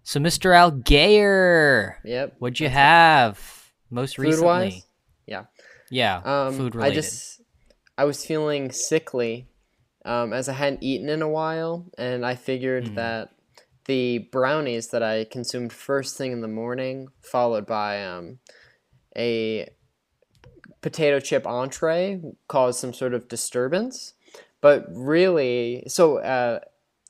So, Mr. Algayer, Yep. what'd you have most Food wise? recently? Yeah. Yeah, food I related. just I was feeling sickly, as I hadn't eaten in a while, and I figured Mm. that the brownies that I consumed first thing in the morning, followed by a potato chip entree, caused some sort of disturbance. But really,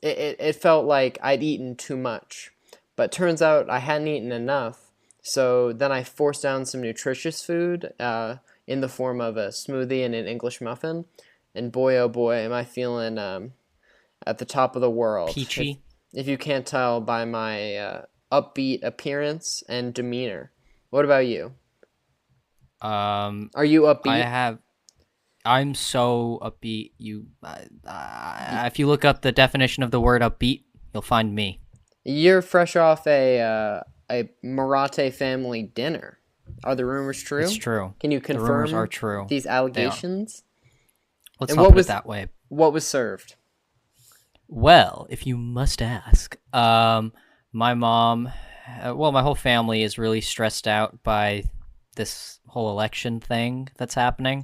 it felt like I'd eaten too much. But turns out I hadn't eaten enough. So then I forced down some nutritious food in the form of a smoothie and an English muffin. And boy, oh boy, am I feeling at the top of the world. Peachy. If you can't tell by my upbeat appearance and demeanor. What about you? Um, Are you I upbeat? have. I'm so upbeat. If you look up the definition of the word upbeat, you'll find me. You're fresh off a Marathe family dinner. Are the rumors It's true? true. Can you The rumors are confirm true. these They are. allegations? Let's And not put it that way. what was served? Well, if you must ask, my mom, my whole family is really stressed out by this whole election thing that's happening.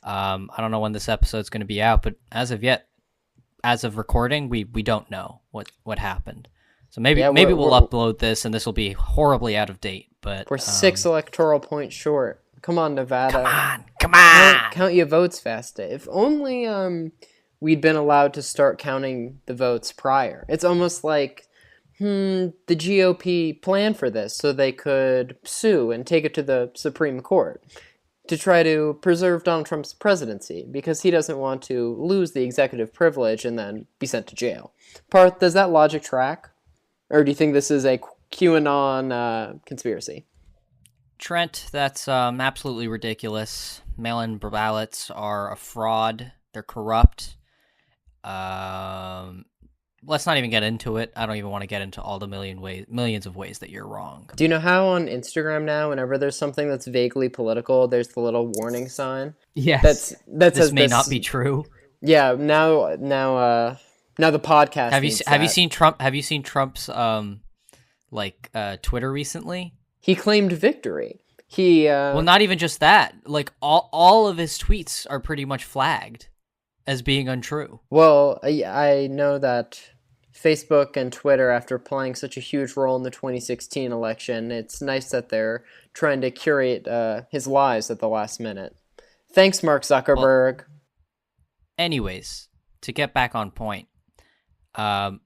I don't know when this episode's going to be out, but as of recording, we don't know what happened. So maybe Yeah, we'll upload this and this will be horribly out of date. But we're 6 electoral points short. Come on, Nevada. come on. Count your votes fast. If only we'd been allowed to start counting the votes prior. It's almost like the GOP planned for this so they could sue and take it to the Supreme Court to try to preserve Donald Trump's presidency because he doesn't want to lose the executive privilege and then be sent to jail. Parth, does that logic track? Or do you think this is a QAnon conspiracy? Trent, that's absolutely ridiculous. Mail-in ballots are a fraud. They're corrupt. Let's not even get into it. I don't even want to get into all the millions of ways that you're wrong. Do you know how on Instagram now, whenever there's something that's vaguely political, there's the little warning sign? Yes, that this says may not be true. Yeah, now the podcast. Have you seen Trump? Have you seen Trump's Twitter recently? He claimed victory. He well, not even just that. Like all of his tweets are pretty much flagged as being untrue. Well, I know that Facebook and Twitter, after playing such a huge role in the 2016 election, it's nice that they're trying to curate his lies at the last minute. Thanks, Mark Zuckerberg. Well, anyways, to get back on point, my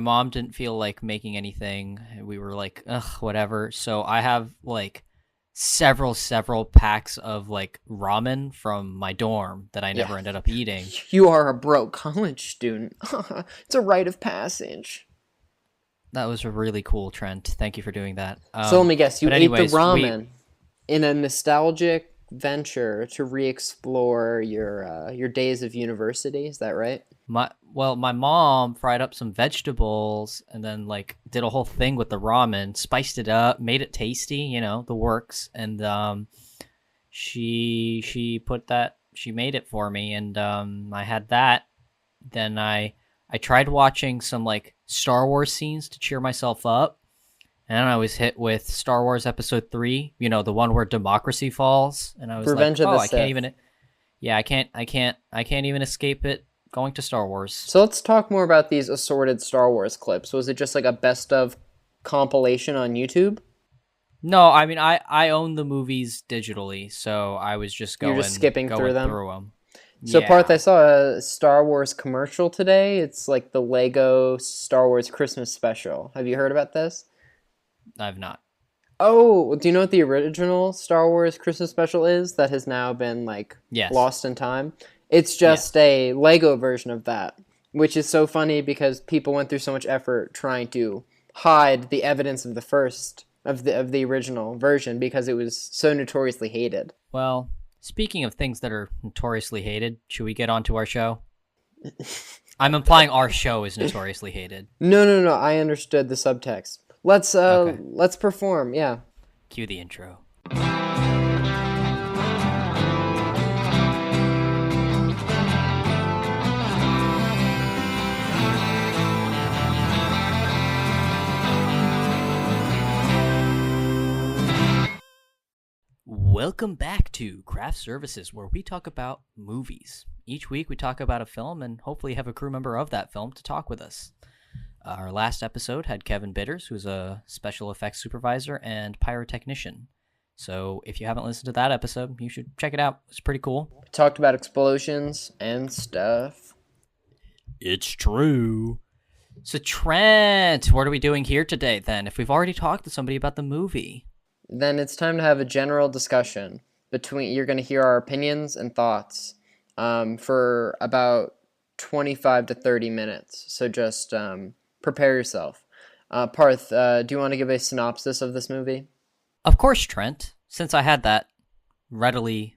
mom didn't feel like making anything. We were like, ugh, whatever. So I have like several packs of like ramen from my dorm that I never ended up eating. You are a broke college student. It's a rite of passage. That was a really cool, Trent. Thank you for doing that. So let me guess, you ate the ramen in a nostalgic venture to re-explore your days of university. Is that right? My mom fried up some vegetables and then like did a whole thing with the ramen, spiced it up, made it tasty, the works. And she made it for me, and I had that. Then I tried watching some like Star Wars scenes to cheer myself up, and I was hit with Star Wars Episode 3, the one where democracy falls, and I was Revenge like, of the I Sith. can't even escape it. Going to Star Wars. So let's talk more about these assorted Star Wars clips. Was it just like a best of compilation on YouTube? No, I mean I own the movies digitally, so I was just You're just skipping through them. So Yeah. Parth, I saw a Star Wars commercial today. It's like the Lego Star Wars Christmas special. Have you heard about this? I've not. Oh, do you know what the original Star Wars Christmas special is that has now been lost in time? It's just a Lego version of that, which is so funny because people went through so much effort trying to hide the evidence of the original version because it was so notoriously hated. Well, speaking of things that are notoriously hated, should we get on to our show? I'm implying our show is notoriously hated. No. I understood the subtext. Let's perform. Yeah. Cue the intro. Welcome back to Craft Services, where we talk about movies. Each week we talk about a film and hopefully have a crew member of that film to talk with us. Our last episode had Kevin Bitters, who's a special effects supervisor and pyrotechnician. So if you haven't listened to that episode, you should check it out. It's pretty cool. We talked about explosions and stuff. It's true. So Trent, what are we doing here today then? If we've already talked to somebody about the movie. Then it's time to have a general discussion between. You're going to hear our opinions and thoughts for about 25 to 30 minutes. So just prepare yourself. Parth, do you want to give a synopsis of this movie? Of course, Trent, since I had that readily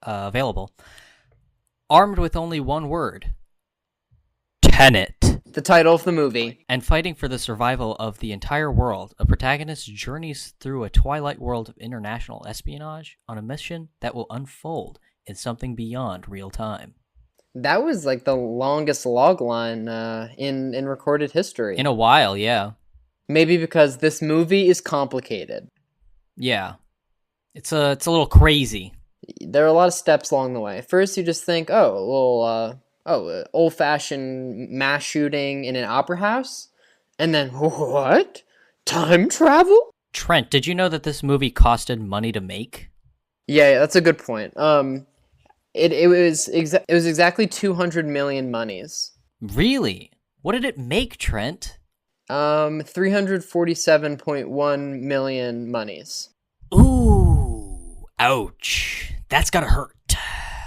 available. Armed with only one word. Tenet. The title of the movie. And fighting for the survival of the entire world, a protagonist journeys through a twilight world of international espionage on a mission that will unfold in something beyond real time. That was like the longest log line in recorded history. In a while, yeah. Maybe because this movie is complicated. Yeah. It's a little crazy. There are a lot of steps along the way. First, you just think, old-fashioned mass shooting in an opera house? And then, what? Time travel? Trent, did you know that this movie costed money to make? Yeah, that's a good point. It was exactly 200 million monies. Really? What did it make, Trent? 347.1 million monies. Ooh, ouch. That's gotta hurt.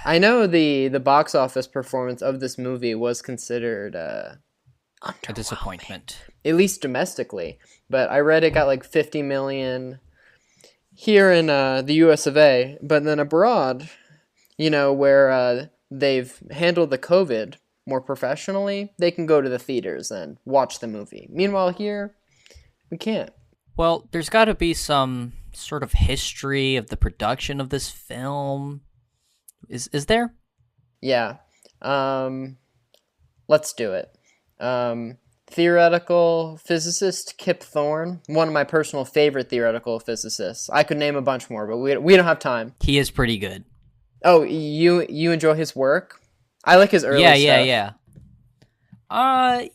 I know the box office performance of this movie was considered a disappointment, at least domestically. But I read it got like 50 million here in the US of A. But then abroad, where they've handled the COVID more professionally, they can go to the theaters and watch the movie. Meanwhile, here, we can't. Well, there's got to be some sort of history of the production of this film. Is there? Yeah. Let's do it. Theoretical physicist Kip Thorne, one of my personal favorite theoretical physicists. I could name a bunch more, but we don't have time. He is pretty good. Oh, you enjoy his work? I like his early stuff. Yeah. I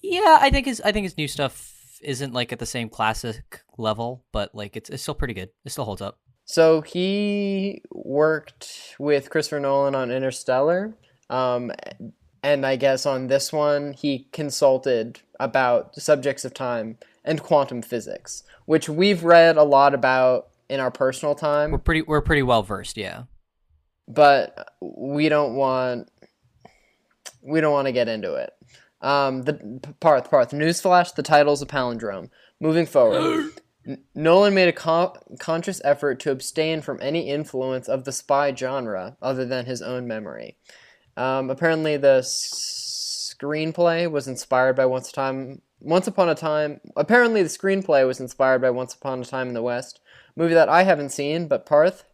think his new stuff isn't like at the same classic level, but like it's still pretty good. It still holds up. So he worked with Christopher Nolan on Interstellar, and I guess on this one he consulted about the subjects of time and quantum physics, which we've read a lot about in our personal time. We're pretty well versed, yeah. But we don't want to get into it. The Parth, newsflash: the title's a palindrome. Moving forward. Nolan made a conscious effort to abstain from any influence of the spy genre other than his own memory. Apparently, the screenplay was inspired by Once Upon a Time. Apparently, the screenplay was inspired by Once Upon a Time in the West, movie that I haven't seen, but Parth?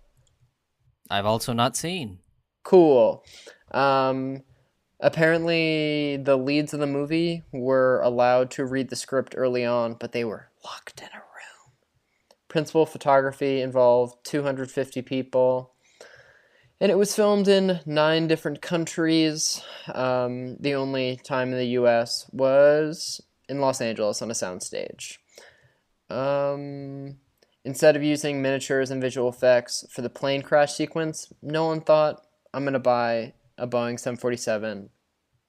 I've also not seen. Cool. Apparently, the leads of the movie were allowed to read the script early on, but they were locked in a room. Principal photography involved 250 people, and it was filmed in 9 different countries. The only time in the U.S. was in Los Angeles on a soundstage. Instead of using miniatures and visual effects for the plane crash sequence, Nolan thought, I'm going to buy a Boeing 747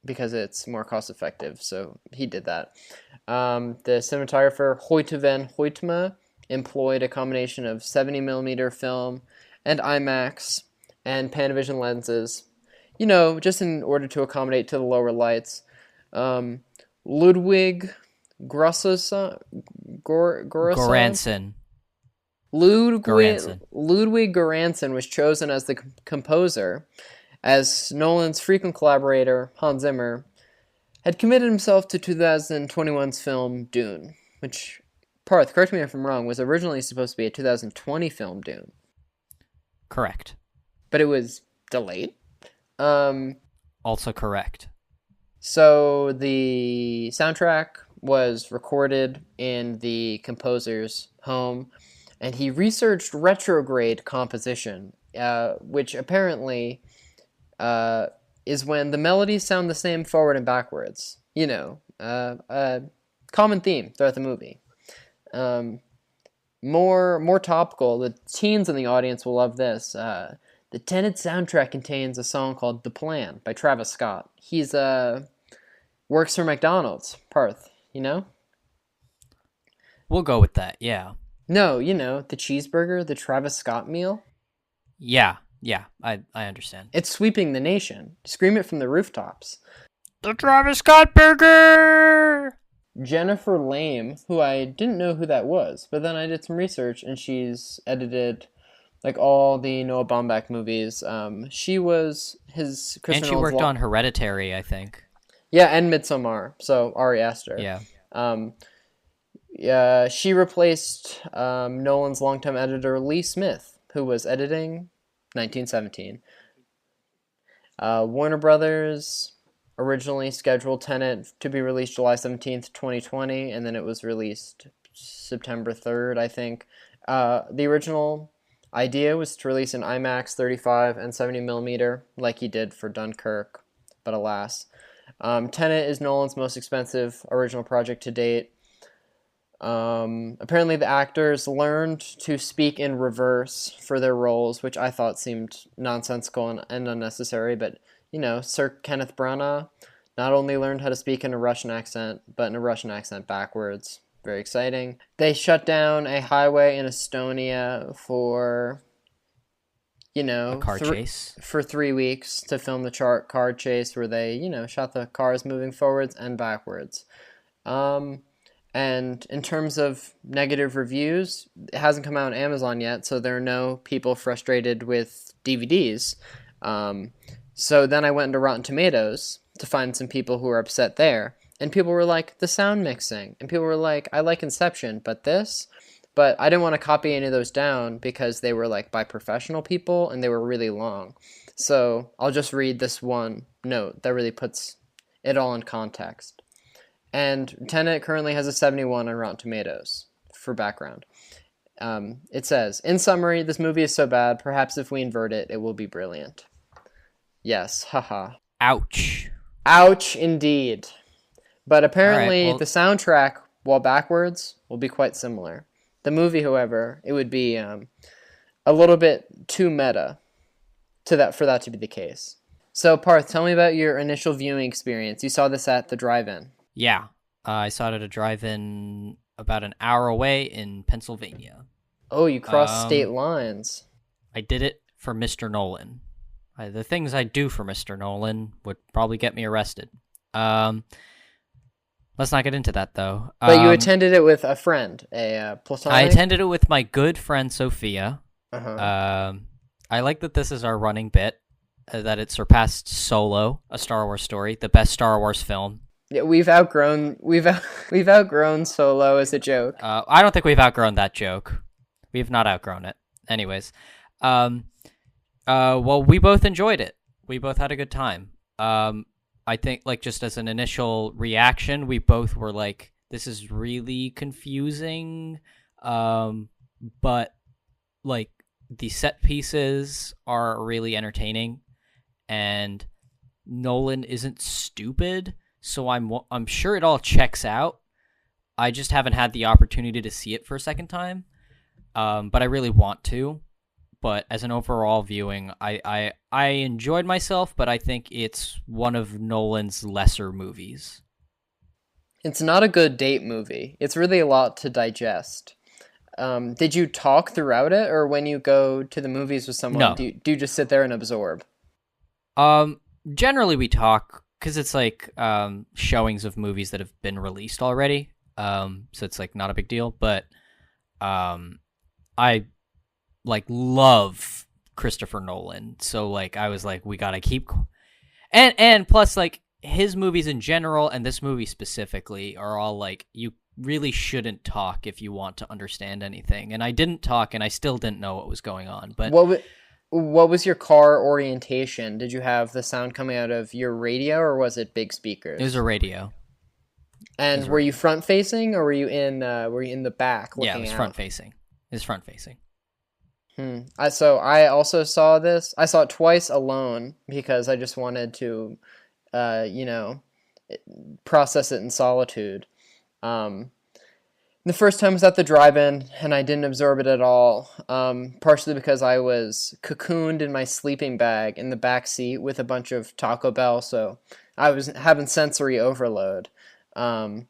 because it's more cost effective, so he did that. The cinematographer Hoyte van Hoytema employed a combination of 70mm film and IMAX and Panavision lenses, just in order to accommodate to the lower lights. Ludwig Göransson. Ludwig Göransson was chosen as the composer, as Nolan's frequent collaborator, Hans Zimmer, had committed himself to 2021's film Dune, which, Parth, correct me if I'm wrong, was originally supposed to be a 2020 film, Dune. Correct. But it was delayed. Also correct. So the soundtrack was recorded in the composer's home, and he researched retrograde composition which apparently is when the melodies sound the same forward and backwards. A common theme throughout the movie. More topical, the teens in the audience will love this. The Tenet soundtrack contains a song called "The Plan" by Travis Scott. He's works for McDonald's. Parth, you know? We'll go with that. Yeah. No, the cheeseburger, the Travis Scott meal. Yeah. I understand. It's sweeping the nation. Scream it from the rooftops. The Travis Scott burger! Jennifer Lame, who I didn't know who that was, but then I did some research, and she's edited like all the Noah Baumbach movies. She was his Christopher And she worked on Hereditary, I think. Yeah, and Midsommar. So Ari Aster. Yeah. She replaced Nolan's longtime editor Lee Smith, who was editing 1917. Warner Brothers originally scheduled Tenet to be released July 17th, 2020, and then it was released September 3rd, I think. The original idea was to release in IMAX 35 and 70 millimeter, like he did for Dunkirk, but alas. Tenet is Nolan's most expensive original project to date. Apparently the actors learned to speak in reverse for their roles, which I thought seemed nonsensical and unnecessary, but Sir Kenneth Branagh not only learned how to speak in a Russian accent, but in a Russian accent backwards. Very exciting. They shut down a highway in Estonia for, a car chase. For 3 weeks to film the car chase where they, shot the cars moving forwards and backwards. And in terms of negative reviews, it hasn't come out on Amazon yet, so there are no people frustrated with DVDs. So then I went into Rotten Tomatoes to find some people who were upset there. And people were like, the sound mixing. And people were like, I like Inception, but this? But I didn't want to copy any of those down because they were like by professional people and they were really long. So I'll just read this one note that really puts it all in context. And Tenet currently has a 71 on Rotten Tomatoes for background. It says, in summary, this movie is so bad, perhaps if we invert it, it will be brilliant. Yes, haha. Ouch. Ouch, indeed. But apparently All right, the soundtrack, while backwards, will be quite similar. The movie, however, it would be a little bit too meta for that to be the case. So, Parth, tell me about your initial viewing experience. You saw this at the drive-in. Yeah. I saw it at a drive-in about an hour away in Pennsylvania. Oh, you crossed state lines. I did it for Mr. Nolan. The things I do for Mr. Nolan would probably get me arrested. Let's not get into that, though. But you attended it with a friend, a platonic? I attended it with my good friend, Sophia. Uh-huh. I like that this is our running bit, that it surpassed Solo, A Star Wars Story, the best Star Wars film. Yeah, we've outgrown Solo as a joke. I don't think we've outgrown that joke. We've not outgrown it. Anyways. Well, we both enjoyed it. We both had a good time. I think, like, just as an initial reaction, we both were like, this is really confusing. But, like, the set pieces are really entertaining. And Nolan isn't stupid, so I'm sure it all checks out. I just haven't had the opportunity to see it for a second time. But I really want to. But as an overall viewing, I enjoyed myself, but I think it's one of Nolan's lesser movies. It's not a good date movie. It's really a lot to digest. Did you talk throughout it, or when you go to the movies with someone, No. do you just sit there and absorb? Generally we talk, because it's like showings of movies that have been released already. So it's like not a big deal, but I like love Christopher Nolan, so like I was like, we gotta keep, and plus like his movies in general and this movie specifically are all like, you really shouldn't talk if you want to understand anything. And I didn't talk, and I still didn't know what was going on. But what was your car orientation? Did you have the sound coming out of your radio, or was it big speakers? It was a radio. And were you front facing, or were you in the back looking out? Yeah, it was front facing. It was front facing. So I also saw this. I saw it twice alone because I just wanted to, you know, process it in solitude. Um, the first time was at the drive-in, and I didn't absorb it at all. Partially because I was cocooned in my sleeping bag in the back seat with a bunch of Taco Bell, so I was having sensory overload. Um,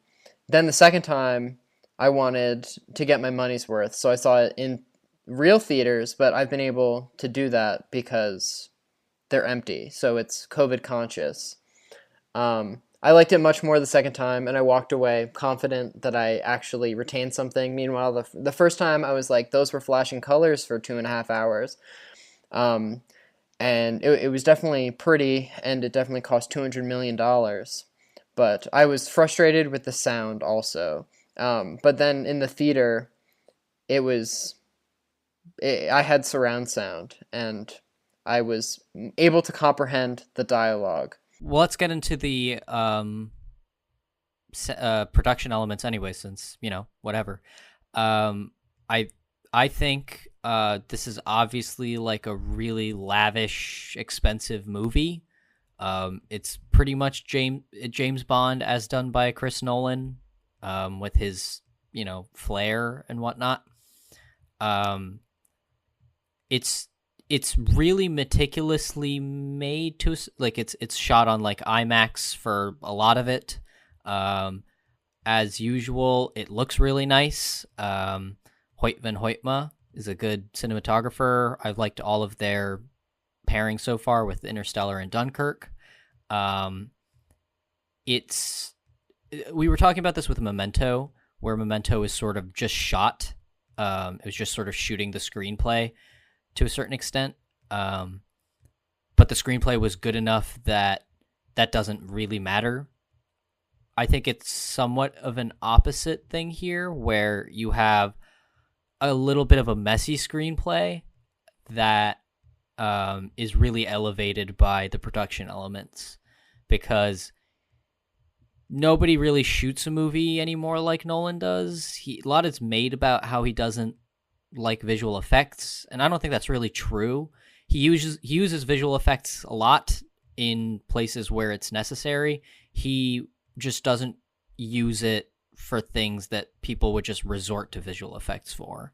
then the second time, I wanted to get my money's worth, so I saw it in real theaters, but I've been able to do that because they're empty, so it's COVID conscious. I liked it much more the second time, and I walked away confident that I actually retained something. Meanwhile, the first time I was like, those were flashing colors for 2.5 hours. Um, and it was definitely pretty, and it definitely cost $200 million. But I was frustrated with the sound also. But then in the theater, it was I had surround sound, and I was able to comprehend the dialogue. Well, let's get into the production elements anyway, since whatever. Um, I I think this is obviously like a really lavish, expensive movie. It's pretty much James Bond as done by Chris Nolan, with his flair and whatnot. Um, it's it's really meticulously made to like it's shot on like IMAX for a lot of it. Um, as usual, it looks really nice. Hoyt van Hoytma is a good cinematographer. I've liked all of their pairing so far with Interstellar and Dunkirk. Um, it's we were talking about this with Memento, where Memento is sort of just shot. It was just sort of shooting the screenplay to a certain extent. But the screenplay was good enough that that doesn't really matter. I think it's somewhat of an opposite thing here, where you have a little bit of a messy screenplay that is really elevated by the production elements, because nobody really shoots a movie anymore like Nolan does. A lot is made about how he doesn't like visual effects, and I don't think that's really true. He uses visual effects a lot in places where it's necessary. He just doesn't use it for things that people would just resort to visual effects for.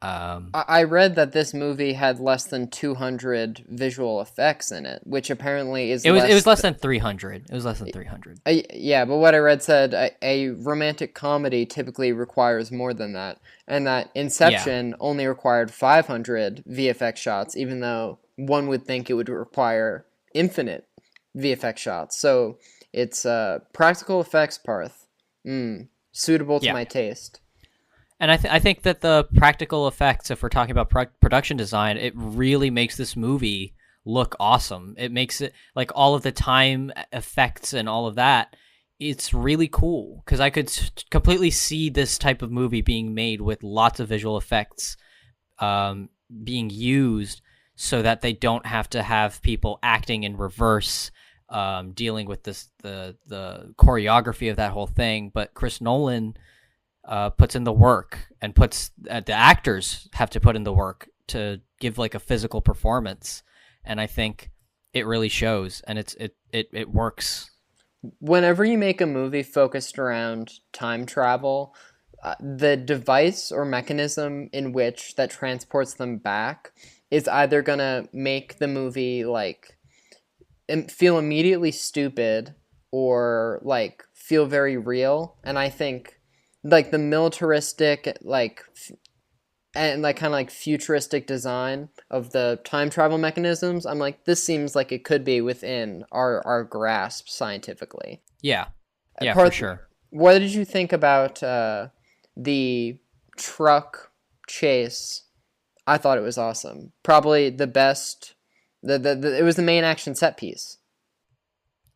I read that this movie had less than 200 visual effects in it, which apparently is it was less than 300. It was less than 300. Yeah, but what I read said a romantic comedy typically requires more than that, and that Inception only required 500 VFX shots, even though one would think it would require infinite VFX shots. So it's practical effects, Parth. Suitable to my taste. And I think that the practical effects, if we're talking about production design, it really makes this movie look awesome. It makes it, like, all of the time effects and all of that, it's really cool, because I could completely see this type of movie being made with lots of visual effects being used, so that they don't have to have people acting in reverse, dealing with the choreography of that whole thing. But Chris Nolan puts in the work, and the actors have to put in the work to give like a physical performance, and I think it really shows, and it works. Whenever you make a movie focused around time travel, the device or mechanism in which that transports them back is either gonna make the movie like feel immediately stupid, or like feel very real. And I think like the militaristic and like kind of like futuristic design of the time travel mechanisms, I'm like, this seems like it could be within our grasp scientifically. Yeah, For sure. What did you think about the truck chase? I thought it was awesome. Probably the best. It was the main action set piece.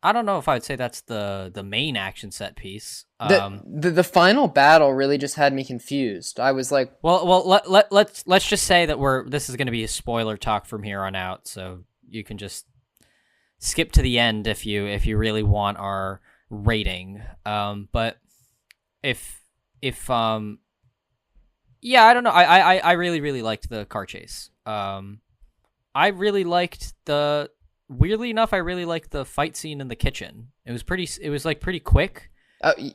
I don't know if I would say that's the main action set piece. The final battle really just had me confused. I was like, let's just say that this is going to be a spoiler talk from here on out, so you can just skip to the end if you really want our rating. But if Yeah, I don't know. I really really liked the car chase. I really liked the weirdly enough, I really liked the fight scene in the kitchen. It was like pretty quick,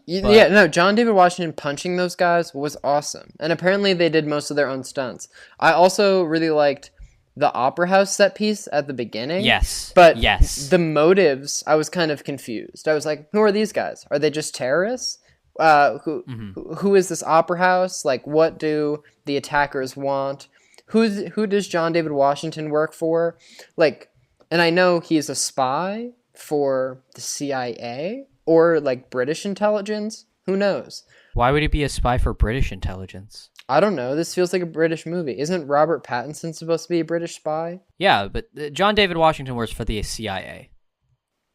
Yeah, but no, John David Washington punching those guys was awesome. And apparently they did most of their own stunts. I also really liked the opera house set piece at the beginning, yes, but yes. the motives, I was kind of confused. I was like, who are these guys? Are they just terrorists? Who Hmm. who is this opera house? Like, what do the attackers want? Who does John David Washington work for? Like, and I know he's a spy for the CIA or like British intelligence. Who knows? Why would he be a spy for British intelligence? I don't know. This feels like a British movie. Isn't Robert Pattinson supposed to be a British spy? Yeah, but John David Washington works for the CIA.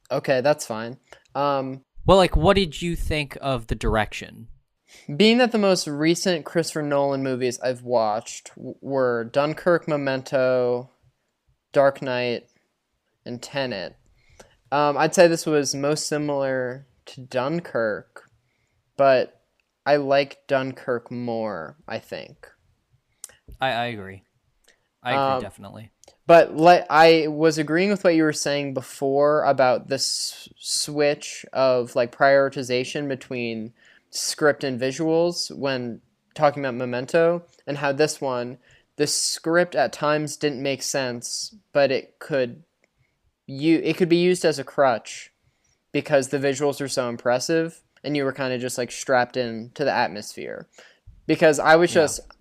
Okay, that's fine. Well, like, what did you think of the direction? Being that the most recent Christopher Nolan movies I've watched were Dunkirk, Memento, Dark Knight, and Tenet, I'd say this was most similar to Dunkirk, but I like Dunkirk more, I think. I agree. I agree Um, definitely. but I was agreeing with what you were saying before about this switch of like prioritization between script and visuals when talking about Memento, and how the script at times didn't make sense, but it could be used as a crutch because the visuals are so impressive and you were kind of just like strapped in to the atmosphere. Because Yeah.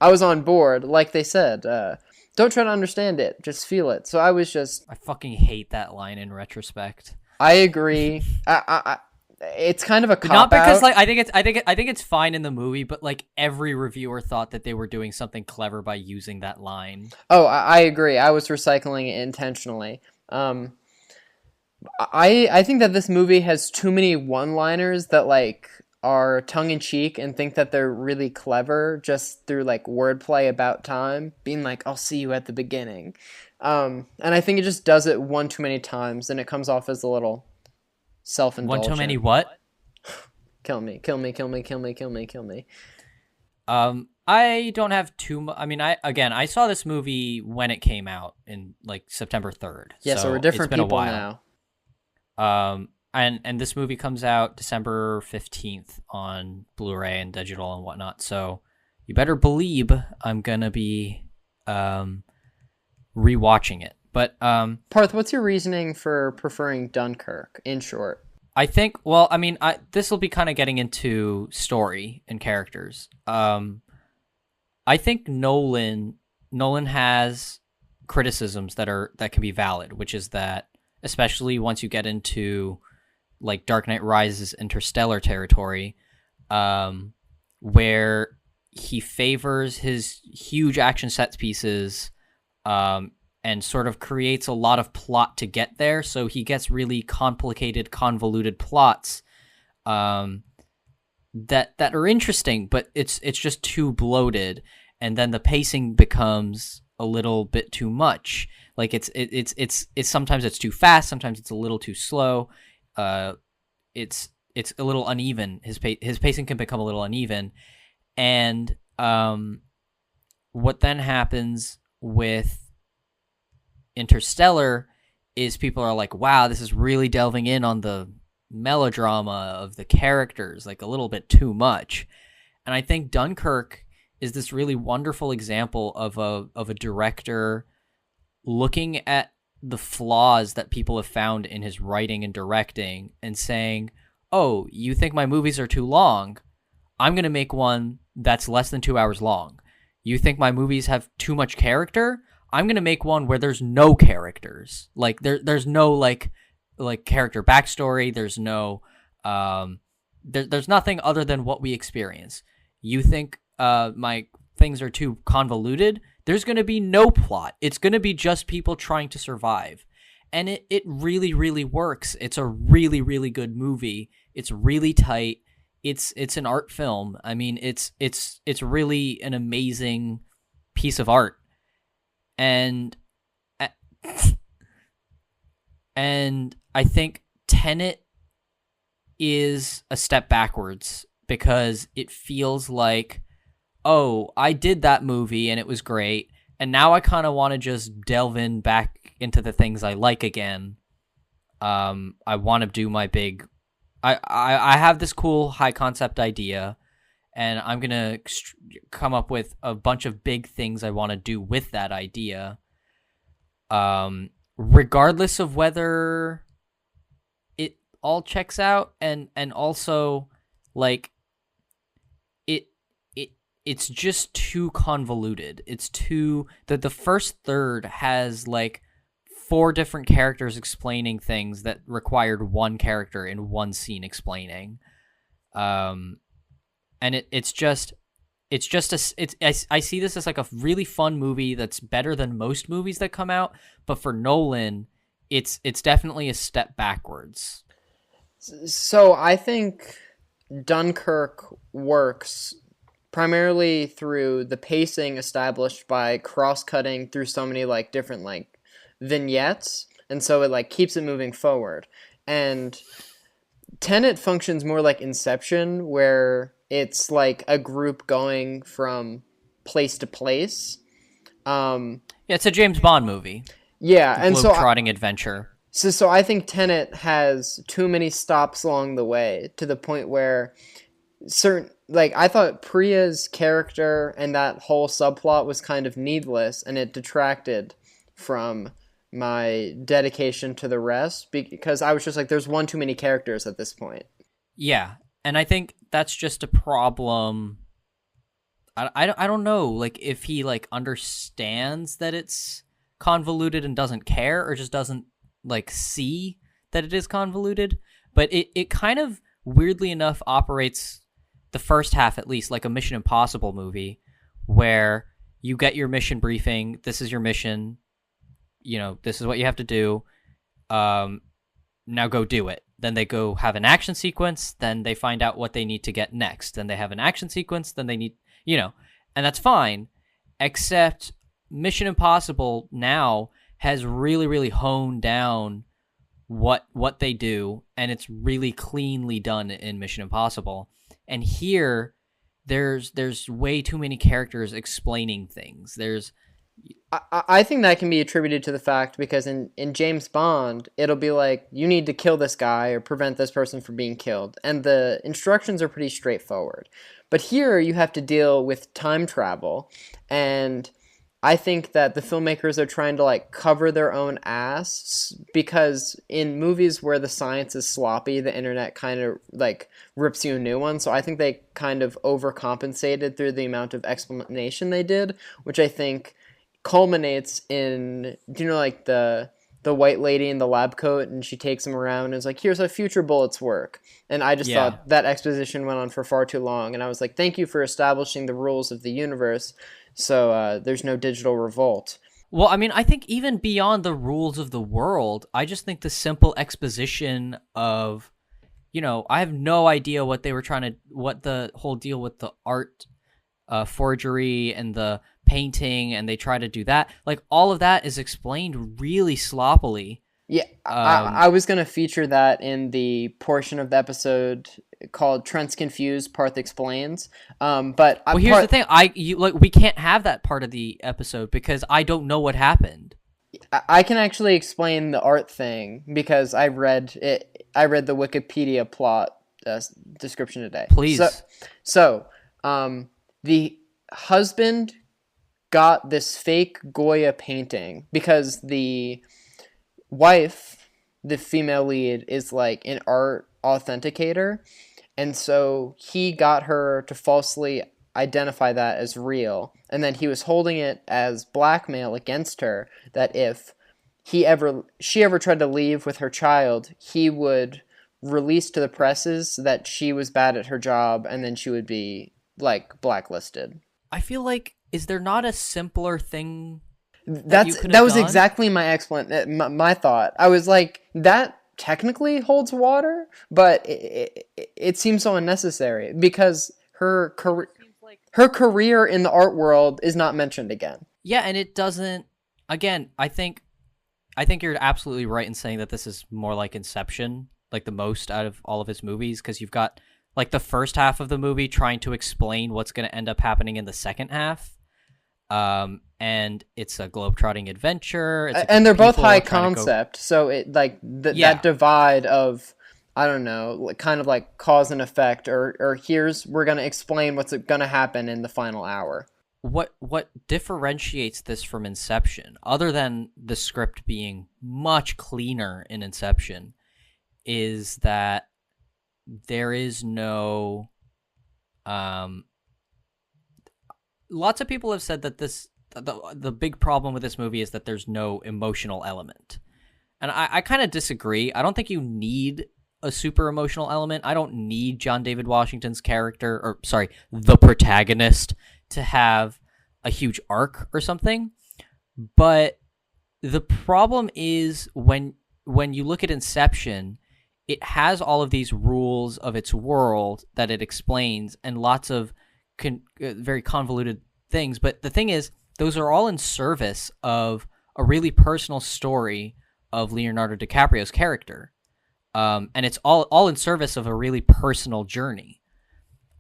I was on board, like they said, don't try to understand it, just feel it. So I was just, I fucking hate that line in retrospect. I agree. It's kind of a Not cop because out. like I think it's fine in the movie, but like every reviewer thought that they were doing something clever by using that line. Oh, I agree. I was recycling it intentionally. I think that this movie has too many one-liners that like are tongue in cheek and think that they're really clever just through like wordplay about time, being like, "I'll see you at the beginning," and I think it just does it one too many times, and it comes off as a little One too many self-indulgent. what? Kill me, kill me, kill me, kill me, kill me, kill me. I don't have too much. I mean, I saw this movie when it came out in like September 3rd, Yeah, so we're so it's different been a people while. now. And this movie comes out December 15th on Blu-ray and digital and whatnot. So you better believe I'm gonna be rewatching it. But Parth, what's your reasoning for preferring Dunkirk? In short. I think, well, I mean, this will be kind of getting into story and characters. I think Nolan has criticisms that can be valid, which is that especially once you get into like Dark Knight Rises interstellar territory, where he favors his huge action set pieces, and sort of creates a lot of plot to get there. So he gets really complicated, convoluted plots that are interesting, but it's just too bloated, and then the pacing becomes a little bit too much. Like it's sometimes it's too fast, sometimes it's a little too slow. It's a little uneven. His pacing can become a little uneven, and what then happens with Interstellar is people are like, wow, this is really delving in on the melodrama of the characters, like a little bit too much. And I think Dunkirk is this really wonderful example of a director looking at the flaws that people have found in his writing and directing and saying, oh, you think my movies are too long? I'm going to make one that's less than 2 hours long. You think my movies have too much character? I'm going to make one where there's no characters. Like there's no like character backstory. There's no there's nothing other than what we experience. You think my things are too convoluted? There's going to be no plot. It's going to be just people trying to survive. And it really, really works. It's a really, really good movie. It's really tight. It's an art film. I mean, it's really an amazing piece of art. And I think Tenet is a step backwards because it feels like oh, I did that movie and it was great, and now I kind of want to just delve in back into the things I like again. I want to do my big. I have this cool high concept idea, and I'm gonna come up with a bunch of big things I want to do with that idea. Regardless of whether it all checks out, and also like it's just too convoluted. It's too the first third has like 4 different characters explaining things that required one character in one scene explaining. And it's just I see this as like a really fun movie that's better than most movies that come out, but for Nolan, it's definitely a step backwards. So I think Dunkirk works primarily through the pacing established by cross-cutting through so many like different like vignettes, and so it like keeps it moving forward. And Tenet functions more like Inception, where it's like a group going from place to place. Yeah, it's a James Bond movie. Yeah, and so globe-trotting adventure. So I think Tenet has too many stops along the way, to the point where I thought Priya's character and that whole subplot was kind of needless, and it detracted from my dedication to the rest, because I was just like, there's one too many characters at this point. Yeah, and I think that's just a problem. I don't know, like, if he like understands that it's convoluted and doesn't care, or just doesn't like see that it is convoluted. But it kind of weirdly enough operates, the first half at least, like a Mission Impossible movie, where you get your mission briefing. This is your mission. You know, this is what you have to do. Now go do it. Then they go have an action sequence. Then they find out what they need to get next. Then they have an action sequence. Then they need, and that's fine. Except Mission Impossible now has really, really honed down what they do, and it's really cleanly done in Mission Impossible. And here, there's way too many characters explaining things. I think that can be attributed to the fact, because in James Bond, it'll be like, you need to kill this guy or prevent this person from being killed. And the instructions are pretty straightforward. But here you have to deal with time travel. And I think that the filmmakers are trying to like cover their own ass, because in movies where the science is sloppy, the internet kind of like rips you a new one. So I think they kind of overcompensated through the amount of explanation they did, which I think culminates in, like the white lady in the lab coat, and she takes him around and is like, here's how future bullets work. And I just thought that exposition went on for far too long. And I was like, thank you for establishing the rules of the universe, so there's no digital revolt. Well, I mean, I think even beyond the rules of the world, I just think the simple exposition of, I have no idea what the whole deal with the art forgery and the painting, and they try to do that. Like, all of that is explained really sloppily. Yeah, I was going to feature that in the portion of the episode called Trent's Confused, Parth Explains. But here's the thing. We can't have that part of the episode because I don't know what happened. I can actually explain the art thing because I read it. I read the Wikipedia plot description today. Please. So the husband got this fake Goya painting because the wife, the female lead, is like an art authenticator, and so he got her to falsely identify that as real, and then he was holding it as blackmail against her, that if she ever tried to leave with her child, he would release to the presses that she was bad at her job, and then she would be like blacklisted. I feel like, is there not a simpler thing? That was done? Exactly my thought. I was like, that technically holds water, but it seems so unnecessary because her career in the art world is not mentioned again. Yeah, and it doesn't. Again, I think you're absolutely right in saying that this is more like Inception, like the most out of all of his movies, because you've got like the first half of the movie trying to explain what's going to end up happening in the second half. And it's a globetrotting adventure. It's and they're both high trying to concept, so it like that divide of, I don't know, kind of like cause and effect, or we're gonna explain what's gonna happen in the final hour. What differentiates this from Inception, other than the script being much cleaner in Inception, is that there is no lots of people have said that the big problem with this movie is that there's no emotional element. And I kind of disagree. I don't think you need a super emotional element. I don't need John David Washington's character, or sorry, the protagonist, to have a huge arc or something. But the problem is when you look at Inception, it has all of these rules of its world that it explains, and lots of very convoluted things. But the thing is, those are all in service of a really personal story of Leonardo DiCaprio's character. And it's all in service of a really personal journey.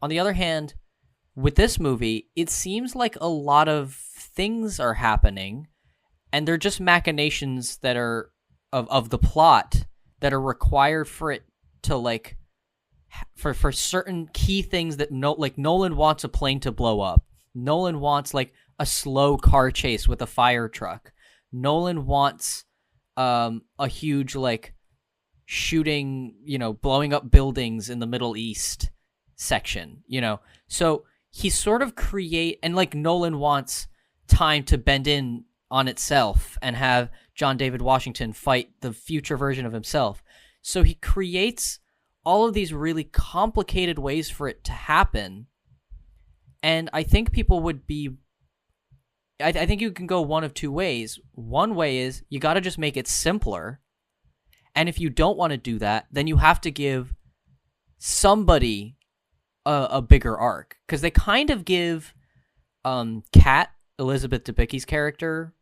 On the other hand, with this movie, it seems like a lot of things are happening, and they're just machinations that are of the plot that are required for it to, like, for certain key things that Nolan wants a plane to blow up. Nolan wants, like, a slow car chase with a fire truck. Nolan wants a huge, like, shooting, blowing up buildings in the Middle East section, So he sort of and, like, Nolan wants time to bend in on itself and have John David Washington fight the future version of himself. So he creates all of these really complicated ways for it to happen. And I think people would be... I think you can go one of two ways. One way is you got to just make it simpler. And if you don't want to do that, then you have to give somebody a bigger arc. Because they kind of give Kat, Elizabeth Debicki's character,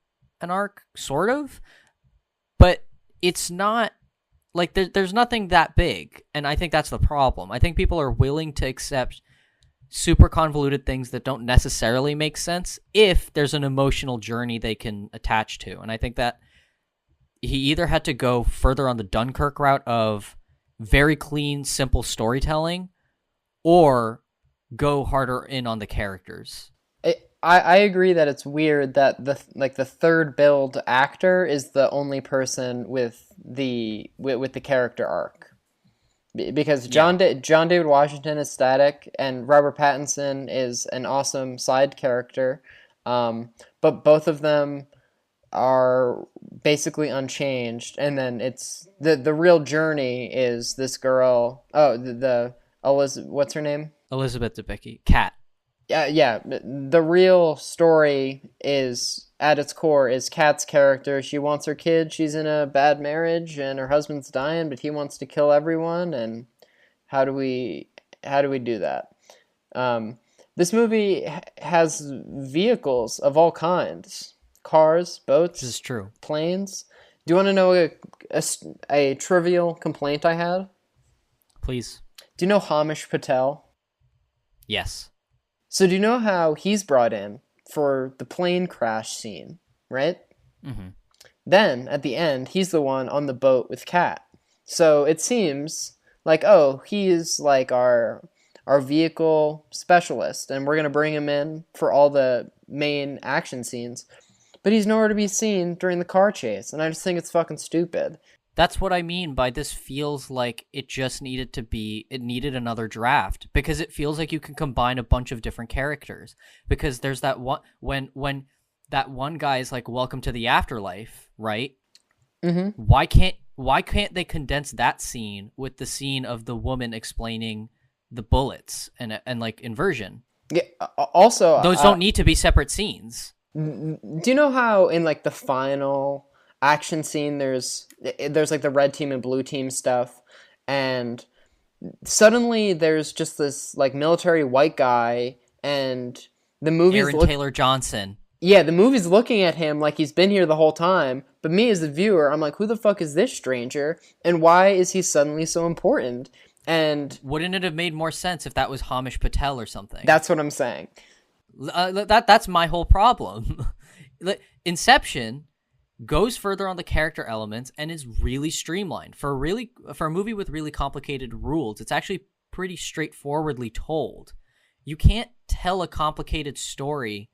an arc, sort of. But it's not... Like, there's nothing that big, and I think that's the problem. I think people are willing to accept super convoluted things that don't necessarily make sense if there's an emotional journey they can attach to. And I think that he either had to go further on the Dunkirk route of very clean, simple storytelling, or go harder in on the characters. I agree that it's weird that the third build actor is the only person with the character arc, because John David Washington is static and Robert Pattinson is an awesome side character, but both of them are basically unchanged. And then it's the real journey is this girl. Oh, the what's her name? Elizabeth Debicki, Kat. Yeah. The real story is, at its core, is Kat's character. She wants her kid. She's in a bad marriage, and her husband's dying, but he wants to kill everyone. And how do we do that? This movie has vehicles of all kinds: cars, boats, this is true, planes. Do you want to know a trivial complaint I had? Please. Do you know Hamish Patel? Yes. So do you know how he's brought in for the plane crash scene, right? Mm-hmm. Then, at the end, he's the one on the boat with Kat. So it seems like, he's like our vehicle specialist, and we're going to bring him in for all the main action scenes. But he's nowhere to be seen during the car chase, and I just think it's fucking stupid. That's what I mean by this feels like it just needed another draft, because it feels like you can combine a bunch of different characters, because there's that one, when that one guy is like, welcome to the afterlife, right? Mm-hmm. Why can't they condense that scene with the scene of the woman explaining the bullets and like inversion? Yeah. Also, those don't need to be separate scenes. Do you know how in like the final action scene there's like the red team and blue team stuff, and suddenly there's just this like military white guy, and the movie's Taylor Johnson. Yeah, the movie's looking at him like he's been here the whole time, but me as the viewer, I'm like, who the fuck is this stranger, and why is he suddenly so important? And Wouldn't it have made more sense if that was Hamish Patel or something? that's what I'm saying. That's my whole problem. Inception goes further on the character elements and is really streamlined for a movie with really complicated rules. It's actually pretty straightforwardly told. You can't tell a complicated story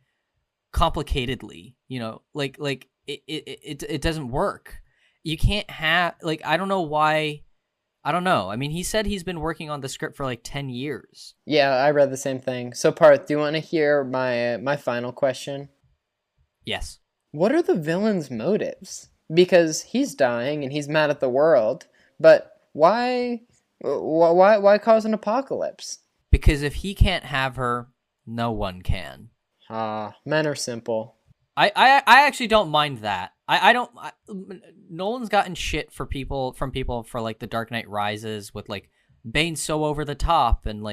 complicatedly, it doesn't work. You can't have, I don't know why. I don't know. I mean, he said he's been working on the script for 10 years. Yeah, I read the same thing. So, Parth, do you want to hear my final question? Yes. What are the villain's motives? Because he's dying and he's mad at the world, but why cause an apocalypse? Because if he can't have her, no one can. Men are simple. I actually don't mind that. Nolan's gotten shit from people for The Dark Knight Rises with Bane so over the top, and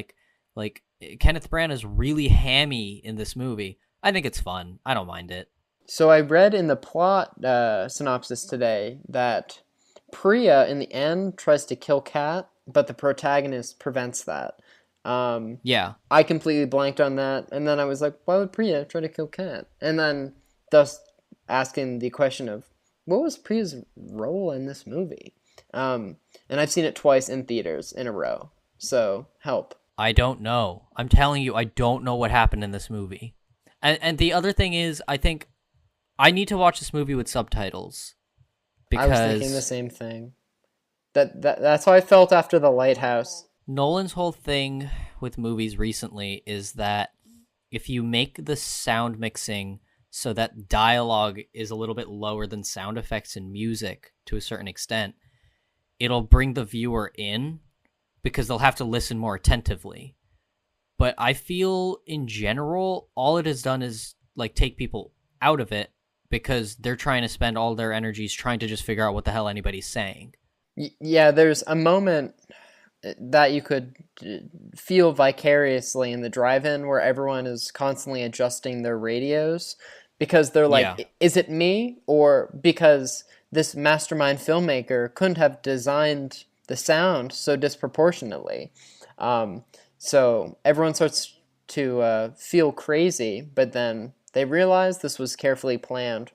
Kenneth Branagh is really hammy in this movie. I think it's fun. I don't mind it. So I read in the plot synopsis today that Priya in the end tries to kill Kat, but the protagonist prevents that. Yeah. I completely blanked on that, and then I was like, why would Priya try to kill Kat? And then thus asking the question of, what was Priya's role in this movie? And I've seen it twice in theaters in a row, so help. I don't know. I'm telling you, I don't know what happened in this movie. And the other thing is, I think I need to watch this movie with subtitles. Because I was thinking the same thing. That's how I felt after The Lighthouse. Nolan's whole thing with movies recently is that if you make the sound mixing so that dialogue is a little bit lower than sound effects and music to a certain extent, it'll bring the viewer in because they'll have to listen more attentively. But I feel in general, all it has done is take people out of it because they're trying to spend all their energies trying to just figure out what the hell anybody's saying. Yeah, there's a moment that you could feel vicariously in the drive-in where everyone is constantly adjusting their radios because they're like, Is it me? Or because this mastermind filmmaker couldn't have designed the sound so disproportionately. So everyone starts to feel crazy, but then they realize this was carefully planned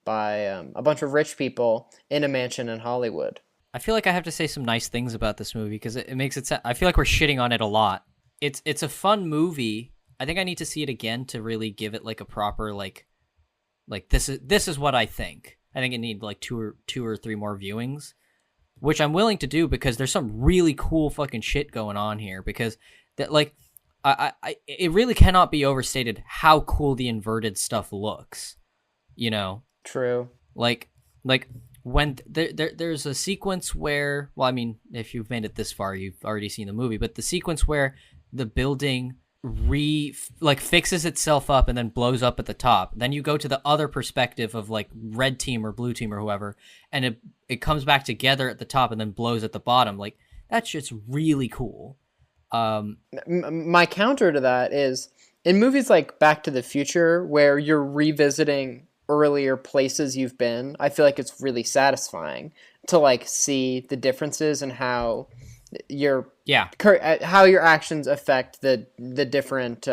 by a bunch of rich people in a mansion in Hollywood. I feel like I have to say some nice things about this movie because it makes it sound, I feel like we're shitting on it a lot. It's a fun movie. I think I need to see it again to really give it a proper this is what I think. I think it needs two or three more viewings, which I'm willing to do because there's some really cool fucking shit going on here. Because that it really cannot be overstated how cool the inverted stuff looks. True. When there's a sequence where, well, I mean, if you've made it this far, you've already seen the movie, but the sequence where the building fixes itself up and then blows up at the top, then you go to the other perspective of red team or blue team or whoever, and it comes back together at the top and then blows at the bottom. That shit's really cool. My counter to that is in movies like Back to the Future, where you're revisiting earlier places you've been, I feel like it's really satisfying to see the differences and how your actions affect the different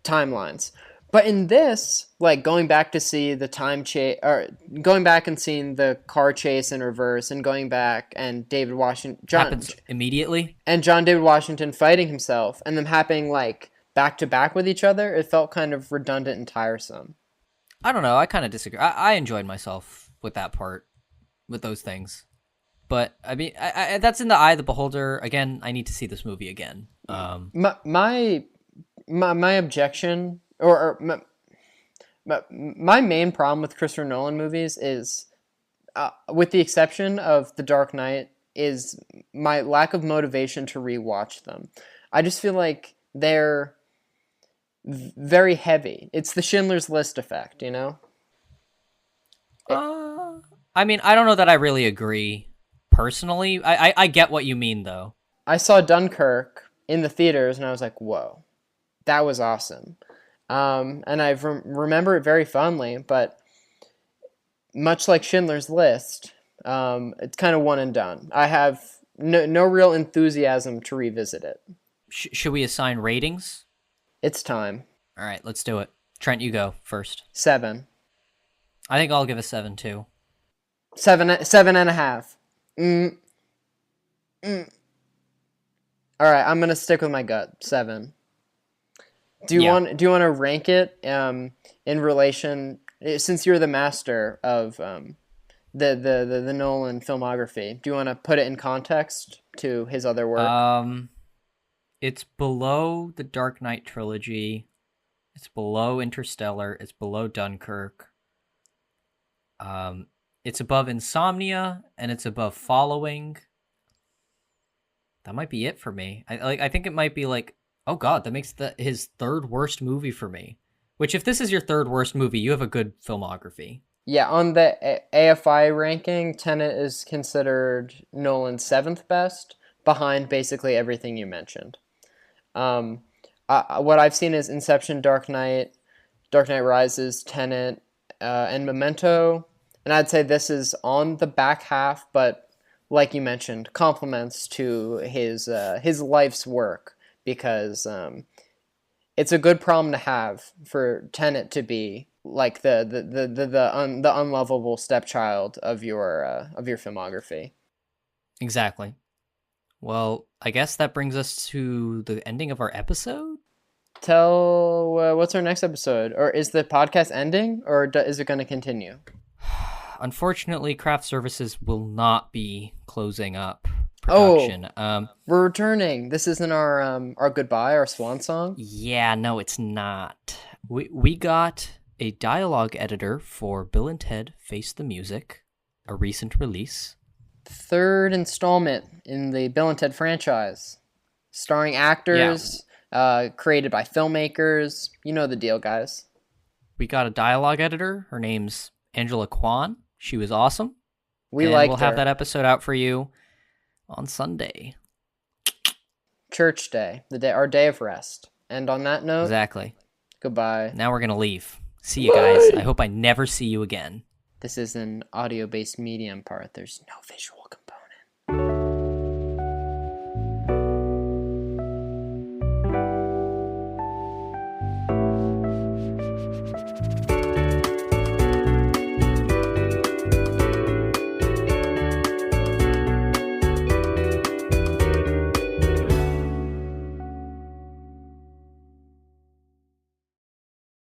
timelines. But in this, going back to see the time chase, or going back and seeing the car chase in reverse, and going back and David Washington happens immediately, and John David Washington fighting himself, and them happening back to back with each other, it felt kind of redundant and tiresome. I don't know. I kind of disagree. I enjoyed myself with that part, with those things. But I mean, I that's in the eye of the beholder. Again, I need to see this movie again. My objection, or my main problem with Christopher Nolan movies is, with the exception of The Dark Knight, is my lack of motivation to rewatch them. I just feel like they're very heavy. It's the Schindler's List effect, I mean, I don't know that I really agree personally. I get what you mean, though. I saw Dunkirk in the theaters, and I was like, whoa, that was awesome. And I remember it very fondly, but much like Schindler's List, it's kind of one and done. I have no real enthusiasm to revisit it. Should we assign ratings? It's time. All right, let's do it. Trent, you go first. 7. I think I'll give a 7 too. 7.5. All right, I'm gonna stick with my gut. 7. Do you want to rank it in relation, since you're the master of the Nolan filmography? Do you want to put it in context to his other work? It's below the Dark Knight trilogy. It's below Interstellar. It's below Dunkirk. It's above Insomnia, and it's above Following. That might be it for me. I think it might be like, oh god, that makes his third worst movie for me. Which, if this is your third worst movie, you have a good filmography. Yeah, on the AFI ranking, Tenet is considered Nolan's 7th best, behind basically everything you mentioned. What I've seen is Inception, Dark Knight Rises, Tenet, and Memento. And I'd say this is on the back half, but like you mentioned, compliments to his life's work, because it's a good problem to have for Tenet to be like the unlovable stepchild of your filmography. Exactly. Well, I guess that brings us to the ending of our episode. What's our next episode? Or is the podcast ending, or is it going to continue? Unfortunately, Craft Services will not be closing up production. We're returning. This isn't our goodbye, our swan song? Yeah, no, it's not. We got a dialogue editor for Bill and Ted Face the Music, a recent release. Third installment in the Bill and Ted franchise, starring actors, created by filmmakers. You know the deal, guys. We got a dialogue editor. Her name's Angela Kwan. She was awesome. We'll have that episode out for you on Sunday. Church day, our day of rest. And on that note, exactly. Goodbye. Now we're gonna leave. See you guys. I hope I never see you again. This is an audio-based medium, Parth. There's no visual.